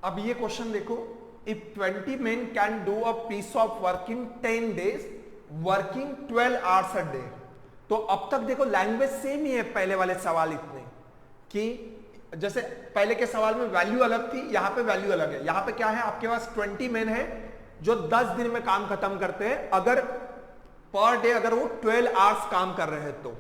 अब ये क्वेश्चन देखो, if 20 men can do a piece of work in 10 days working 12 hours a day। तो अब तक देखो लैंग्वेज सेम ही है पहले वाले सवाल इतने, कि जैसे पहले के सवाल में वैल्यू अलग थी, यहां पे वैल्यू अलग है। यहां पे क्या है, आपके पास 20 men है जो 10 दिन में काम खत्म करते हैं, अगर पर डे अगर वो 12 hours काम कर रहे हैं तो।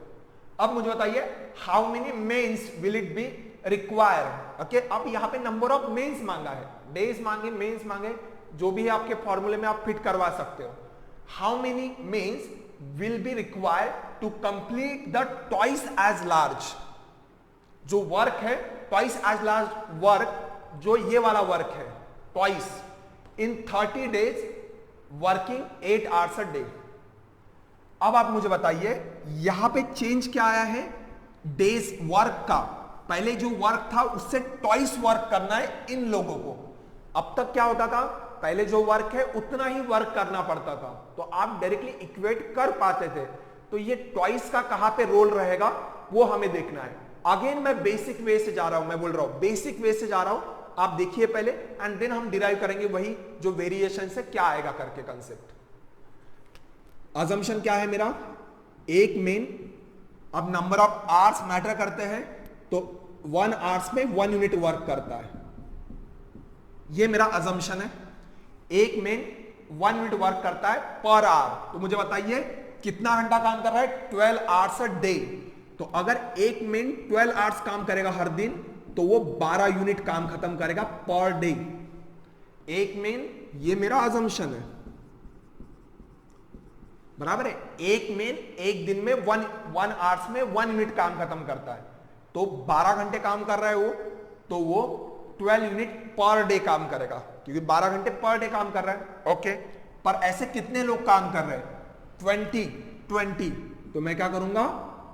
अब मुझे बताइए how many mens will it be require. Okay, अब यहां पे नंबर ऑफ मेन्स मांगा है, डेज मांगे, मेन्स मांगे, जो भी है आपके फॉर्मूले में आप फिट करवा सकते हो। How many mens will be required to complete the twice as large, जो वर्क है ट्वाइस एज लार्ज वर्क, जो ये वाला वर्क है twice in 30 days working 8 hours a day। अब आप मुझे बताइए यहां पे चेंज क्या आया है, डेज वर्क का। पहले जो वर्क था उससे ट्वाइस वर्क करना है इन लोगों को। अब तक क्या होता था, पहले जो वर्क है उतना ही वर्क करना पड़ता था, तो आप डायरेक्टली इक्वेट कर पाते थे। तो ये ट्वाइस का कहां पे रोल रहेगा वो हमें देखना है। अगेन मैं बेसिक वे से जा रहा हूं, मैं बोल रहा हूं बेसिक वे से जा रहा हूं, आप देखिए पहले, एंड देन हम डिराइव करेंगे वही जो वेरिएशन से क्या आएगा करके कंसेप्ट। अजम्पशन क्या है मेरा, एक मेन, अब नंबर ऑफ आवर्स मैटर करते हैं, तो 1 hours में 1 यूनिट वर्क करता है, ये मेरा अजम्पशन है। एक मेन 1 यूनिट वर्क करता है पर आवर, तो मुझे बताइए कितना घंटा काम कर रहा है, 12 hours a day। तो अगर एक मेन 12 hours काम करेगा हर दिन, तो वो 12 यूनिट काम खत्म करेगा पर डे। एक मेन, ये मेरा अजम्पशन है, बराबर है। एक मेन एक दिन में 1 hours में 1 यूनिट काम खत्म करता है, तो 12 घंटे काम कर रहा है वो, तो वो 12 यूनिट पर डे काम करेगा, क्योंकि 12 घंटे पर डे काम कर रहा है। ओके, पर ऐसे कितने लोग काम कर रहे हैं, 20। तो मैं क्या करूंगा,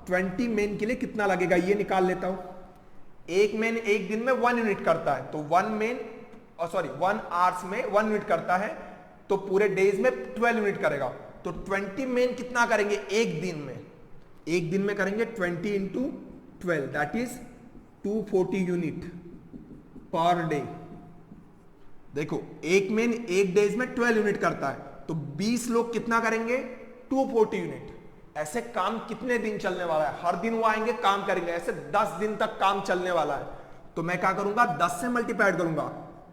20 मेन के लिए कितना लगेगा ये निकाल लेता हूं। एक मेन एक दिन में 1 यूनिट करता है, तो 1 आवर्स में 1 यूनिट करता है, तो पूरे डेज में 12 यूनिट करेगा। तो 20 मेन कितना करेंगे एक दिन में, एक दिन में करेंगे 20 into 12, that is 240 unit per day. देखो एक मेन एक डेज में 12 यूनिट करता है, तो 20 लोग कितना करेंगे, 240 यूनिट। ऐसे काम कितने दिन चलने वाला है, हर दिन वो आएंगे काम करेंगे, ऐसे 10 दिन तक काम चलने वाला है। तो मैं क्या करूंगा, 10 से मल्टीप्लाइड करूंगा,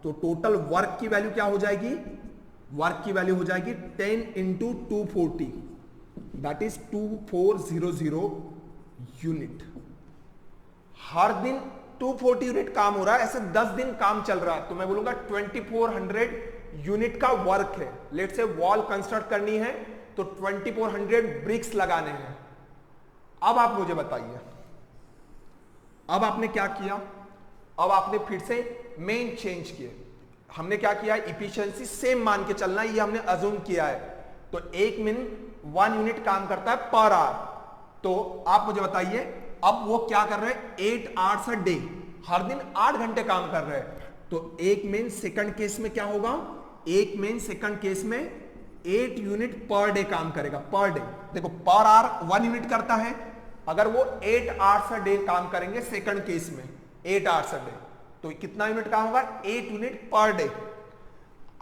तो टोटल वर्क की वैल्यू क्या हो जाएगी, वर्क की वैल्यू हो जाएगी 10 इंटू 240, दैट इज 2400 यूनिट। हर दिन 240 यूनिट काम हो रहा है, ऐसे 10 दिन काम चल रहा है, तो मैं बोलूंगा 2400 यूनिट का वर्क है। लेट्स से वॉल कंस्ट्रक्ट करनी है, तो 2400 ब्रिक्स लगाने हैं। अब आप मुझे बताइए, अब आपने क्या किया, अब आपने फिर से मेन चेंज किए। हमने क्या किया, इफिशिएंसी सेम मान के चलना, ये हमने अज्यूम किया है। तो एक मिनट 1 यूनिट काम करता है पर आवर, तो आप मुझे बताइए अब वो क्या कर रहे हैं, 8 hours a day, हर दिन 8 घंटे काम कर रहे हैं। तो एक मेन सेकंड केस में क्या होगा, एक मेन सेकंड केस में 8 यूनिट पर डे काम करेगा, पर डे। देखो पर आवर 1 यूनिट करता है, अगर वो 8 hours a day काम करेंगे सेकंड केस में 8 hours a day, तो कितना यूनिट काम होगा, 8 यूनिट पर डे।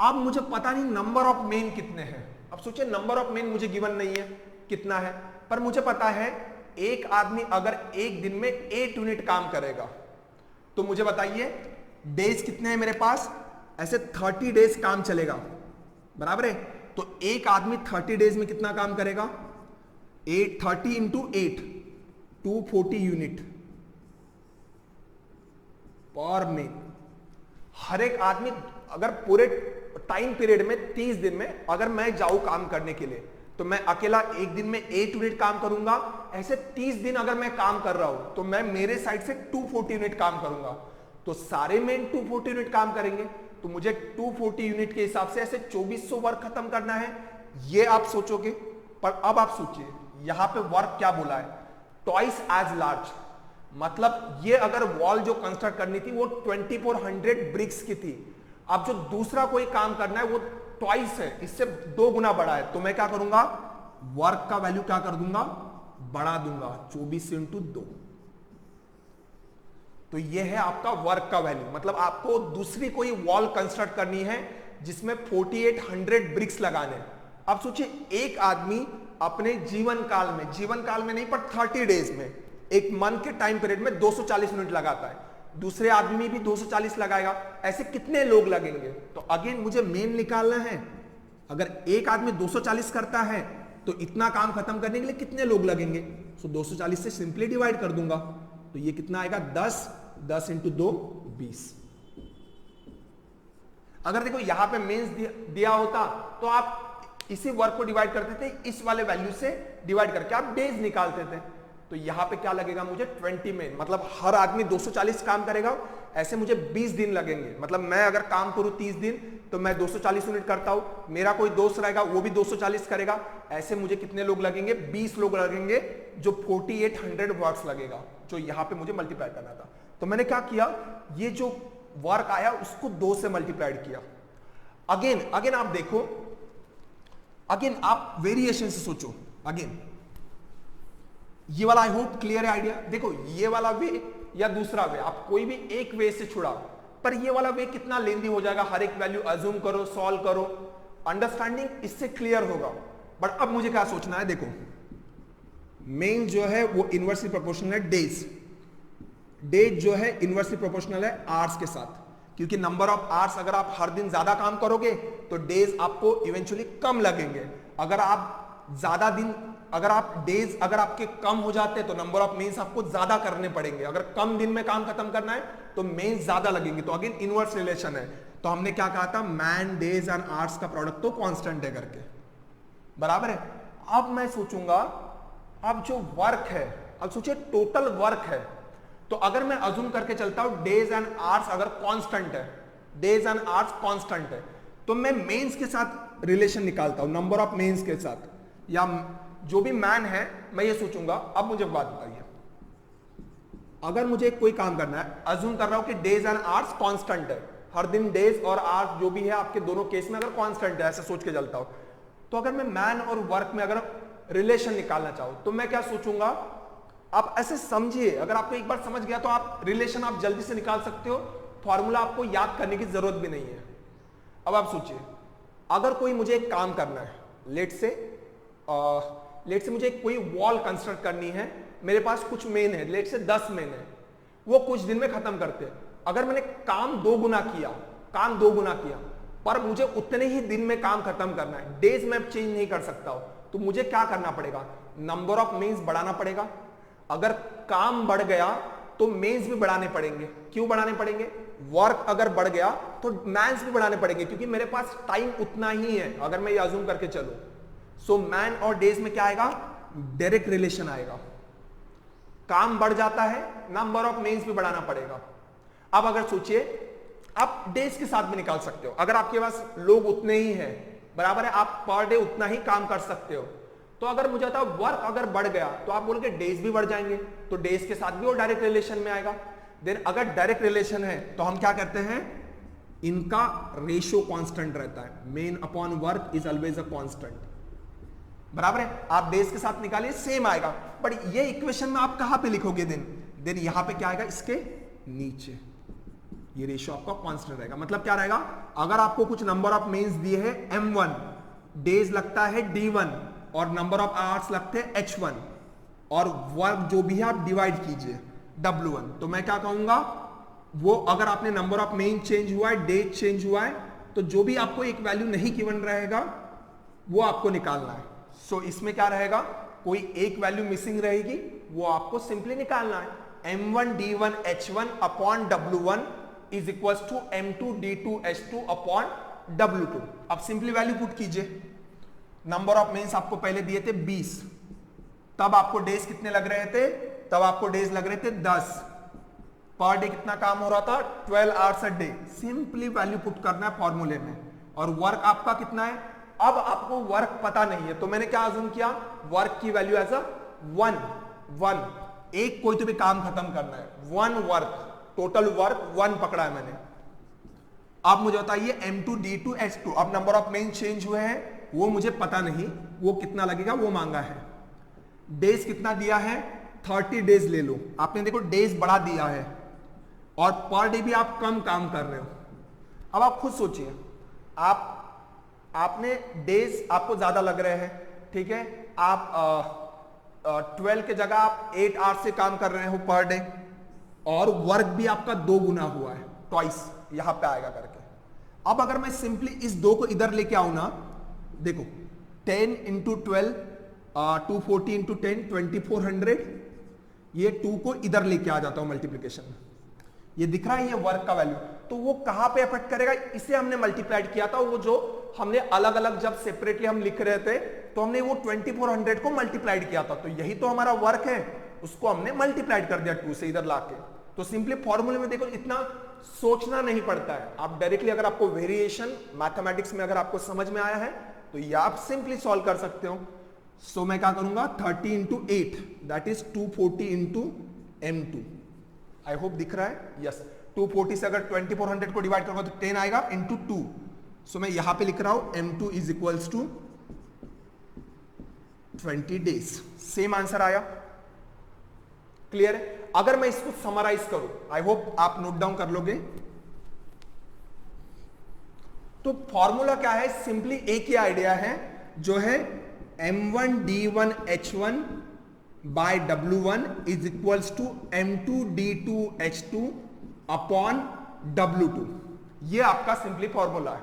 अब मुझे पता नहीं नंबर ऑफ मेन कितने हैं। अब सोचिए नंबर ऑफ मेन मुझे गिवन नहीं है कितना है, पर मुझे पता है एक आदमी अगर एक दिन में 8 यूनिट काम करेगा, तो मुझे बताइए डेज कितने हैं मेरे पास, ऐसे 30 डेज काम चलेगा, बराबर है। तो एक आदमी 30 डेज में कितना काम करेगा, 30 इंटू 8, 240 यूनिट पर मेन। हर एक आदमी अगर पूरे टाइम पीरियड में 30 दिन में अगर मैं जाऊं काम करने के लिए, तो मैं अकेला एक दिन में 8 यूनिट काम करूंगा। ऐसे 30 दिन अगर मैं काम कर रहा हूं, तो मैं मेरे साइड से 240 यूनिट काम करूंगा, तो सारे मेन 240 यूनिट काम करेंगे। तो मुझे 240 यूनिट के हिसाब से ऐसे 2400 वर्क खत्म करना है, ये आप सोचोगे। पर अब आप सोचिए यहां पे वर्क क्या बोला है, ट्वाइस एज लार्ज, मतलब ये अगर वॉल जो कंस्ट्रक्ट करनी थी वो 2400 ब्रिक्स की थी। अब जो दूसरा कोई काम करना है वो ट्वाइस है, इससे 2 गुना बड़ा है। तो मैं क्या करूंगा, वर्क का वैल्यू क्या कर दूंगा, बढ़ा दूंगा, 24 इंटू 2। तो ये है आपका वर्क का वैल्यू। मतलब आपको दूसरी कोई वॉल कंस्ट्रक्ट करनी है जिसमें 4800 ब्रिक्स लगाने हैं। अब सोचिए एक आदमी अपने जीवन काल में नहीं पर 30 डेज में, एक मंथ के टाइम पीरियड में 240 मिनट लगाता है, दूसरे आदमी भी 240 लगाएगा, ऐसे कितने लोग लगेंगे? तो अगेन मुझे मेन निकालना है। अगर एक आदमी 240 करता है तो इतना काम खत्म करने के लिए कितने लोग लगेंगे? सो 240 से सिंपली डिवाइड कर दूंगा, तो ये कितना आएगा 10 इंटू 2 20। अगर देखो यहां पे मेंस दिया होता तो आप इसी वर्क को डिवाइड करते थे, इस वाले वैल्यू से डिवाइड करके आप डेज निकालते थे। तो यहां पे क्या लगेगा मुझे 20 मेन, मतलब हर आदमी 240 काम करेगा, ऐसे मुझे 20 दिन लगेंगे। मतलब मैं अगर काम करूं 30 दिन तो मैं 240 यूनिट करता हूं, मेरा कोई दोस्त रहेगा वो भी 240 करेगा, ऐसे मुझे कितने लोग लगेंगे? 20 लोग लगेंगे, जो 4800 वर्क्स लगेगा, जो यहां पे मुझे मल्टीप्लाई करना था। तो मैंने क्या किया, ये जो वर्क आया उसको 2 से मल्टीप्लाइड किया। अगेन आप देखो, अगेन आप वेरिएशन से सोचो। अगेन ये वाला आई होप क्लियर है आइडिया। देखो ये वाला वे या दूसरा वे, आप कोई भी एक वे से छुड़ाओ, पर ये वाला वे कितना लेंदी हो जाएगा, हर एक वैल्यू अज्यूम करो, सॉल्व करो, अंडरस्टैंडिंग इससे क्लियर होगा। बट अब मुझे क्या सोचना है, देखो मेन जो है वो इनवर्सली प्रोपोर्शनल है डेज जो है इनवर्सली प्रोपोर्शनल है आवर्स के साथ, क्योंकि नंबर ऑफ आवर्स अगर आप हर दिन ज्यादा काम करोगे तो डेज आपको इवेंचुअली कम लगेंगे। अगर आप ज्यादा दिन, अगर आप डेज अगर आपके कम हो जाते हैं तो नंबर ऑफ मेंस आपको ज्यादा करने पड़ेंगे। अगर कम दिन में काम खत्म करना है तो मेंस ज्यादा लगेंगे। तो अगेन इनवर्स रिलेशन है। तो हमने क्या कहा था, मैन डेज एंड आवर्स का प्रोडक्ट तो कांस्टेंट है करके, बराबर है। अब मैं सोचूंगा, अब जो वर्क है, अब सोचिए टोटल वर्क है, तो अगर मैं अज्यूम करके चलता हूं डेज एंड आवर्स अगर कांस्टेंट है, डेज एंड आवर्स कांस्टेंट है, तो मैं मेंस के साथ रिलेशन निकालता हूं, नंबर ऑफ मेंस के साथ, या जो भी मैन है मैं ये सोचूंगा। अब मुझे बात बताइए, अगर मुझे कोई काम करना है, अज्यूम कर रहा हूं कि डेज एंड आवर्स कांस्टेंट है, हर दिन डेज और आवर्स जो भी है आपके दोनों केस में अगर कांस्टेंट है, ऐसे सोच के चलता हूं, तो अगर मैं मैन और वर्क में अगर रिलेशन निकालना चाहूं तो मैं क्या सोचूंगा। आप ऐसे समझिए, अगर आपको एक बार समझ गया तो आप रिलेशन आप जल्दी से निकाल सकते हो, फॉर्मूला आपको याद करने की जरूरत भी नहीं है। अब आप सोचिए, अगर कोई मुझे एक काम करना है, लेट से मुझे कोई वॉल कंस्ट्रक्ट करनी है, मेरे पास कुछ मेन है, लेट से 10 मेन है, वो कुछ दिन में खत्म करते हैं। अगर मैंने काम दो गुना किया, पर मुझे उतने ही दिन में काम खत्म करना है, डेज में चेंज नहीं कर सकता हूं, तो मुझे क्या करना पड़ेगा, नंबर ऑफ मेंस बढ़ाना पड़ेगा। अगर काम बढ़ गया तो मेंस भी बढ़ाने पड़ेंगे। क्यों बढ़ाने पड़ेंगे? वर्क अगर बढ़ गया तो मैंस भी बढ़ाने पड़ेंगे, क्योंकि मेरे पास टाइम उतना ही है। अगर मैं ये अज्यूम करके चलूं, सो मैन और डेज में क्या आएगा, डायरेक्ट रिलेशन आएगा। काम बढ़ जाता है, नंबर ऑफ मेंस भी बढ़ाना पड़ेगा। अब अगर सोचिए, आप डेज के साथ भी निकाल सकते हो, अगर आपके पास लोग उतने ही हैं, बराबर है, आप पर डे उतना ही काम कर सकते हो। तो अगर मुझे आता है वर्क अगर बढ़ गया तो आप बोलोगे डेज भी बढ़ जाएंगे, तो डेज के साथ भी वो डायरेक्ट रिलेशन में आएगा। देन अगर डायरेक्ट रिलेशन है तो हम क्या करते हैं, इनका रेशियो कांस्टेंट रहता है, main upon work is always a constant, बराबर है। आप डेज के साथ निकालिए, सेम आएगा। बट ये इक्वेशन में आप कहां पे लिखोगे, देन यहां पे क्या आएगा, इसके नीचे ये रेशियो आपका कांस्टेंट रहेगा। मतलब क्या रहेगा, अगर आपको कुछ नंबर ऑफ मेंस दिए है M1, डेज लगता है D1 और नंबर ऑफ आवर्स लगते हैं H1, और वर्क जो भी है आप डिवाइड कीजिए W1, तो मैं क्या कहूंगा, वो अगर आपने नंबर ऑफ मेन चेंज हुआ है, डेज चेंज हुआ है, तो जो भी आपको एक वैल्यू नहीं गिवन रहेगा वो आपको निकालना है। सो इसमें क्या रहेगा, कोई एक वैल्यू मिसिंग रहेगी, वो आपको सिंपली निकालना है। M1 D1 H1 upon W1 is equal to M2 D2 H2 upon W2। अब सिंपली वैल्यू पुट कीजिए। नंबर ऑफ मेंस आपको पहले दिए थे 20, तब आपको डेज कितने लग रहे थे, तब आपको डेज लग रहे थे 10, पर डे कितना काम हो रहा था, 12 hours a day. Simply value put करना है फॉर्मूले में। और वर्क आपका कितना है, अब आपको वर्क पता नहीं है, तो मैंने क्या अज्यूम किया, वर्क की वैल्यू एज अ 1, एक कोई तो भी काम खत्म करना है, 1 वर्क, टोटल वर्क 1 पकड़ा है मैंने। अब मुझे बताइए M2 D2 H2, अब नंबर ऑफ मेन चेंज हुए हैं, वो मुझे पता नहीं, वो कितना लगेगा वो मांगा है। डेज कितना दिया है, 30 डेज ले लो, आपने देखो डेज बढ़ा दिया है, और पर डे भी आप कम काम कर रहे हो। अब आप खुद सोचिए, आपने डेज आपको ज्यादा लग रहे हैं, ठीक है, आप 12 के जगह आप 8 आवर्स से काम कर रहे हो पर डे, और वर्क भी आपका 2 गुना हुआ है, ट्वाइस यहां पे आएगा करके। अब अगर मैं सिंपली इस 2 को इधर लेके आऊं ना, देखो 10 इंटू 12 240 इंटू 10 2400, ये 2 को इधर लेके आ जाता हूं मल्टीप्लीकेशन में, ये दिख रहा है ये वर्क का वैल्यू, तो वो कहां पे अफेक्ट करेगा, इसे हमने मल्टीप्लाइड किया था, वो जो हमने अलग अलग जब सेपरेटली हम लिख रहे थे तो हमने वो 2400 को मल्टीप्लाइड किया था, तो यही तो हमारा वर्क है, उसको हमने मल्टीप्लाइड कर दिया 2 से इधर लाके। तो सिंपली फॉर्मूले में देखो इतना सोचना नहीं पड़ता है, आप डायरेक्टली अगर आपको वेरिएशन मैथमेटिक्स में अगर आपको समझ में आया है तो ये आप सिंपली सॉल्व कर सकते हो। सो मैं क्या करूंगा, 30 into 8 that is 240 into m2। I hope दिख रहा है, यस। 240 से अगर 2400 को डिवाइड करूंगा तो 10 आएगा इंटू 2। सो मैं यहां पे लिख रहा हूं m2 is equals to 20 days. Same answer आया, क्लियर है। अगर मैं इसको समराइज करूं, आई होप आप नोट डाउन कर लोगे, तो फॉर्मूला क्या है, सिंपली एक ही आइडिया है जो है m1d1h1 by w1 is equals to m2d2h2 upon w2। ये आपका सिंपली फॉर्मूला है।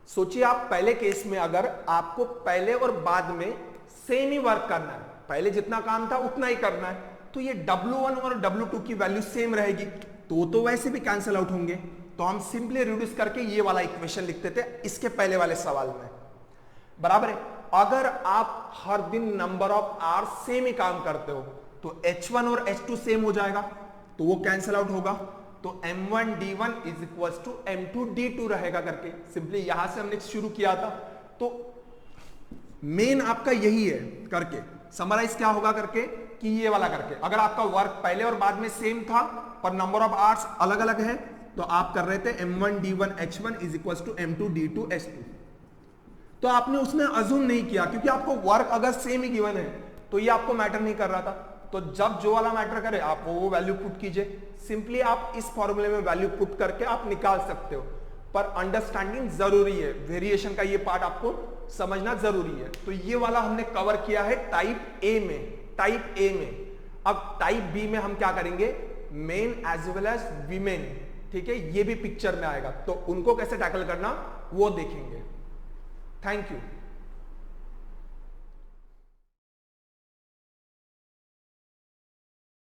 सोचिए आप पहले केस में अगर आपको पहले और बाद में सेम ही वर्क करना है, पहले जितना काम था उतना ही करना है, तो ये w1 और w2 की वैल्यू सेम रहेगी, तो वैसे भी कैंसिल आउट होंगे, तो हम सिंपली रिड्यूस करके ये वाला इक्वेशन लिखते थे इसके पहले वाले सवाल में, बराबर है। अगर आप हर दिन नंबर ऑफ आवर्स सेम ही काम करते हो तो h1 और h2 सेम हो जाएगा, तो वो कैंसिल आउट होगा, तो m1d1 is equals to m2d2 रहेगा करके। सिंपली यहां से हमने शुरू किया था, तो मेन आपका यही है करके समराइज क्या होगा करके कि ये वाला करके, अगर आपका वर्क पहले और बाद में सेम था पर नंबर ऑफ आवर्स अलग अलग है, तो आप कर रहे थे m1d1h1 is equals to m2d2h2। तो आपने उसमें अज्यूम नहीं किया, क्योंकि आपको वर्क अगर सेम ही गिवन है तो ये आपको मैटर नहीं कर रहा था, तो जब जो वाला मैटर करे आप वो वैल्यू पुट कीजिए। सिंपली आप इस फॉर्मूले में वैल्यू पुट करके आप निकाल सकते हो, पर अंडरस्टैंडिंग जरूरी है, वेरिएशन का ये पार्ट आपको समझना जरूरी है। तो ये वाला हमने कवर किया है टाइप ए में। अब टाइप बी में हम क्या करेंगे, men as well as women, ठीक है, ये भी पिक्चर में आएगा, तो उनको कैसे टैकल करना वो देखेंगे। Thank you.